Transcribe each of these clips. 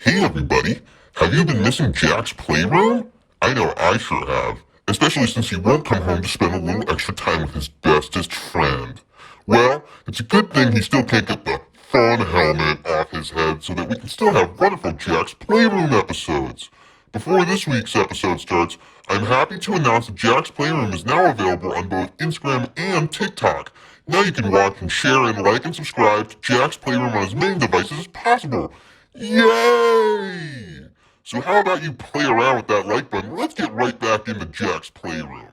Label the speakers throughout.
Speaker 1: Hey everybody, have you been missing Jack's playroom? I know I sure have, especially since he won't come home to spend a little extra time with his bestest friend. Well, it's a good thing he still can't get the fun helmet off his head so that we can still have wonderful Jack's Playroom episodes. Before this week's episode starts, I'm happy to announce that Jack's Playroom is now available on both Instagram and TikTok. Now you can watch and share and like and subscribe to Jack's Playroom on as many devices as possible. Yay! So how about you play around with that like button? Let's get right back into Jack's Playroom.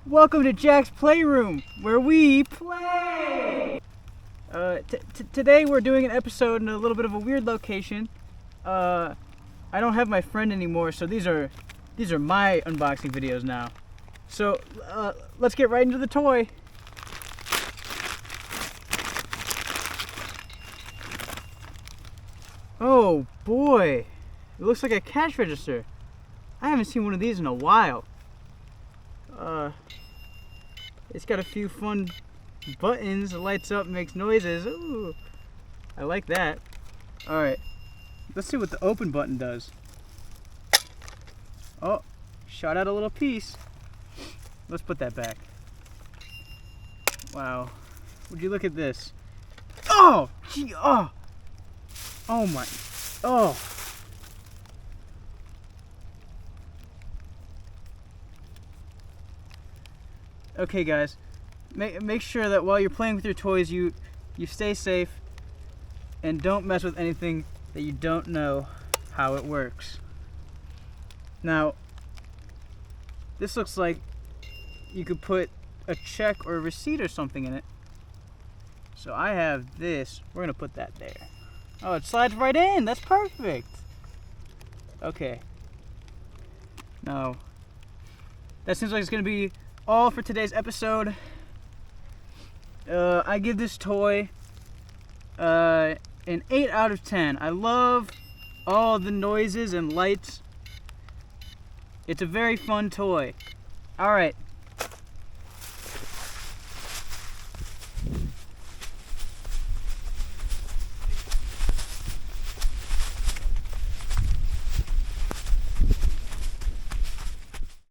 Speaker 2: Welcome to Jack's Playroom, where we play! Today we're doing an episode in a little bit of a weird location. I don't have my friend anymore, so these are my unboxing videos now. So, let's get right into the toy. Oh boy, it looks like a cash register. I haven't seen one of these in a while. It's got a few fun buttons. It lights up, makes noises. Ooh, I like that. Alright, let's see what the open button does. Oh, shot out a little piece. Let's put that back. Wow, would you look at this? Oh, gee, oh. Oh my, oh. Okay guys, make sure that while you're playing with your toys you stay safe and don't mess with anything that you don't know how it works. Now, this looks like you could put a check or a receipt or something in it. So I have this, we're gonna put that there. Oh, it slides right in, that's perfect. Okay. Now, that seems like it's gonna be all for today's episode. I give this toy an 8 out of 10. I love all the noises and lights. It's a very fun toy. Alright,